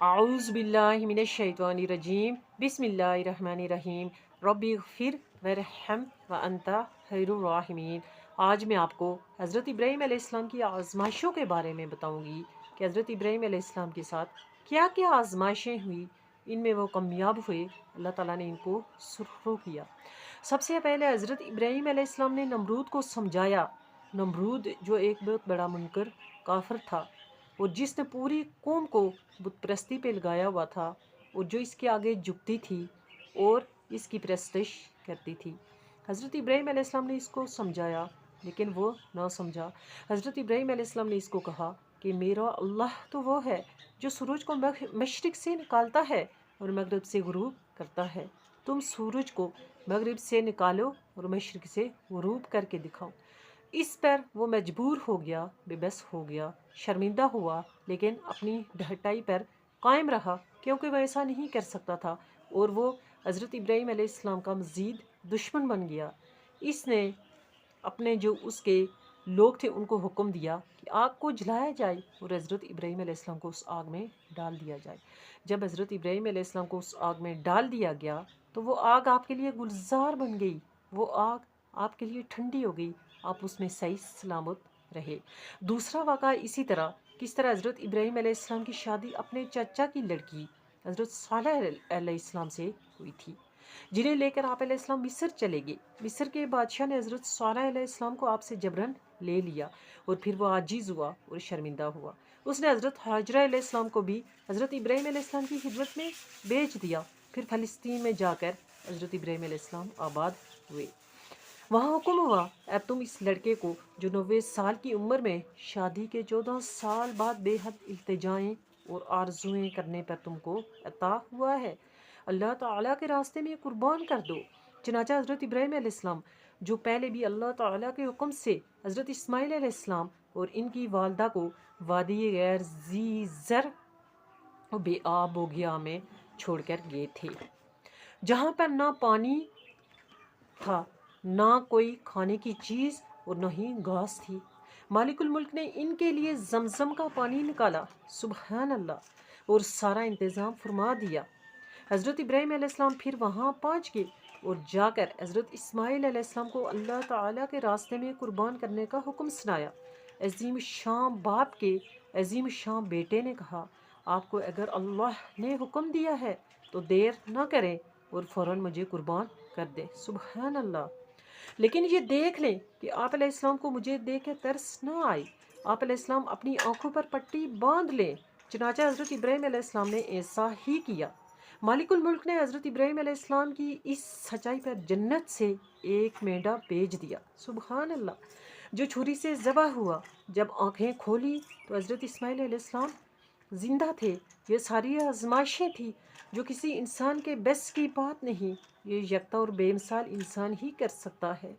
आऊज़ बिल्लाहि मिनश शैतानिर रजीम बिस्मिल्लाहिर रहमानिर रहीम रब्बिग़फिर वरहम व अंता खैरुर राहिमीन। आज मैं आपको हज़रत इब्राहीम अलैहिस्सलाम की आज़माइशों के बारे में बताऊंगी कि हज़रत इब्राहीम अलैहिस्सलाम के साथ क्या क्या आज़माइशें हुई, इनमें वो कामयाब हुए, अल्लाह ताला ने इनको सुरख़रू किया। सबसे पहले हज़रत इब्राहीम अलैहिस्सलाम ने नमरूद को समझाया। नमरूद जो एक बहुत बड़ा मुनकर काफिर था और जिसने पूरी कौम को बुत परस्ती पे लगाया हुआ था और जो इसके आगे झुकती थी और इसकी परस्तिश करती थी। हज़रत इब्राहीम अलैहिस्सलाम ने इसको समझाया लेकिन वो ना समझा। हज़रत इब्राहीम अलैहिस्सलाम ने इसको कहा कि मेरा अल्लाह तो वो है जो सूरज को मशरिक़ से निकालता है और मगरिब से गुरूब करता है। तुम सूरज को मगरिब से निकालो और मशरिक़ से गुरूब करके दिखाओ। इस पर वो मजबूर हो गया, बेबस हो गया, शर्मिंदा हुआ, लेकिन अपनी ढटाई पर कायम रहा क्योंकि वह ऐसा नहीं कर सकता था और वो हज़रत इब्राहीम अलैहिस्सलाम का मज़ीद दुश्मन बन गया। इसने अपने जो उसके लोग थे उनको हुक्म दिया कि आग को जलाया जाए और हज़रत इब्राहीम अलैहिस्सलाम को उस आग में डाल दिया जाए। जब हज़रत इब्राहीम अलैहिस्सलाम को उस आग में डाल दिया गया तो वो आग आपके लिए गुलजार बन गई, वो आग आपके लिए ठंडी हो गई, आप उसमें सही सलामत रहे। दूसरा वाक़ा इसी तरह, किस तरह हज़रत इब्राहीम अलैहिस्सलाम की शादी अपने चाचा की लड़की हज़रत सालेह अलैहिस्सलाम से हुई थी, जिन्हें लेकर आप अलैहिस्सलाम मिस्र चले गए। मिस्र के बादशाह ने हज़रत सालेह अलैहिस्सलाम को आपसे जबरन ले लिया और फिर वो आजीज़ हुआ और शर्मिंदा हुआ। उसने हज़रत हाजरा अलैहिस्सलाम को भी हज़रत इब्राहीम अलैहिस्सलाम की खिदमत में बेच दिया। फिर फ़लस्तीन में जाकर हज़रत इब्राहीम अलैहिस्सलाम आबाद हुए। वहाँ हुक्म हुआ, अब तुम इस लड़के को जो 90 साल की उम्र में शादी के 14 साल बाद बेहद इल्तिजाएं और आरजुएं करने पर तुमको अता हुआ है, अल्लाह ताला के रास्ते में कुर्बान कर दो। चनाचा हज़रत इब्राहीम अलैहिस्सलाम जो पहले भी अल्लाह ताला के हुक्म से हज़रत इस्माइल अलैहिस्सलाम और इनकी वालदा को वादी गैर ज़र और बेआब बोगिया में छोड़कर गए थे, जहाँ पर ना पानी था, ना कोई खाने की चीज़ और न ही घास थी। मालिकुल मुल्क ने इनके लिए जमजम का पानी निकाला, सुबहान अल्लाह, और सारा इंतज़ाम फरमा दिया। हज़रत इब्राहीम अलैहिस्सलाम फिर वहाँ पहुँच गए और जाकर हज़रत इस्माइल अलैहिस्सलाम को अल्लाह ताला के रास्ते में कुर्बान करने का हुक्म सुनाया। अजीम शाम बाप के अजीम शाम बेटे ने कहा, आपको अगर अल्लाह ने हुक्म दिया है तो देर ना करें और फ़ौरन मुझे कुर्बान कर दें। सुबहान अल्लाह। लेकिन ये देख लें कि आप अलैहिस्सलाम को मुझे देख के तरस ना आए। आप अलैहिस्सलाम अपनी आंखों पर पट्टी बांध लें। चनाचा हज़रत इब्राहीम अलैहिस्सलाम ने ऐसा ही किया। मालिकुल मुल्क ने हज़रत इब्राहीम अलैहिस्सलाम की इस सच्चाई पर जन्नत से एक मेंढा भेज दिया, सुबहान अल्लाह, जो छुरी से ज़बह हुआ। जब आंखें खोली तो हज़रत इस्माइल अलैहिस्सलाम जिंदा थे। ये सारी आजमाइशें थी जो किसी इंसान के बस की बात नहीं, ये यकता और बेमिसाल इंसान ही कर सकता है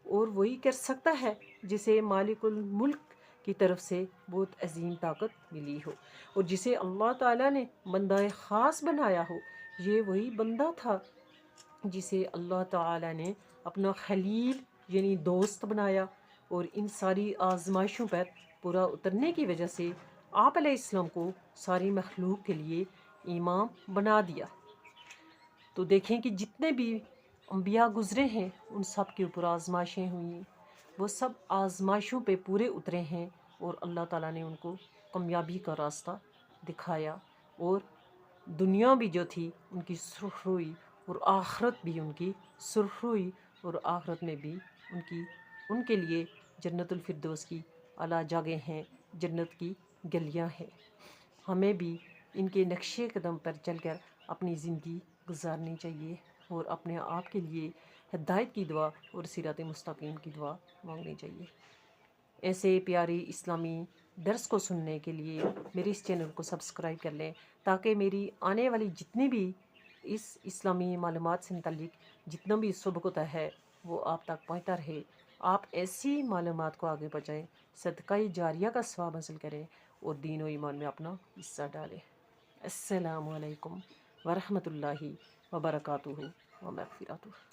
और वही कर सकता है जिसे मालिकुल मुल्क की तरफ से बहुत अजीम ताकत मिली हो और जिसे अल्लाह ताला ने बंदा ख़ास बनाया हो। ये वही बंदा था जिसे अल्लाह ताला ने अपना खलील यानी दोस्त बनाया और इन सारी आजमाइशों पर पूरा उतरने की वजह से आप अलैहिस्सलाम को सारी मखलूक के लिए इमाम बना दिया। तो देखें कि जितने भी अम्बिया गुज़रे हैं उन सब के ऊपर आजमाइशें हुई हैं, वो सब आजमाइशों पे पूरे उतरे हैं और अल्लाह ताला ने उनको कामयाबी का रास्ता दिखाया और दुनिया भी जो थी उनकी सुर्ख हुई और आखरत भी उनकी सुर्ख हुई और आखरत में भी उनके लिए जन्नतुल फिरदौस की आला जगह हैं, जन्नत की गलियां हैं। हमें भी इनके नक्शे कदम पर चलकर अपनी ज़िंदगी गुजारनी चाहिए और अपने आप के लिए हिदायत की दुआ और सिरात मुस्तकीम की दुआ मांगनी चाहिए। ऐसे प्यारे इस्लामी दर्स को सुनने के लिए मेरे इस चैनल को सब्सक्राइब कर लें ताकि मेरी आने वाली जितनी भी इस इस्लामी मालूमात से मुतल्लिक जितना भी सबकता है वो आप तक पहुँचता रहे। आप ऐसी मालूमात को आगे पहुँचाएँ, सदका जारिया का सवाब हासिल करें और दीन व ईमान में अपना हिस्सा डालें। अस्सलामु अलैकुम वरहमतुल्लाहि वबरकातुहू व मग़फ़िरतुहू।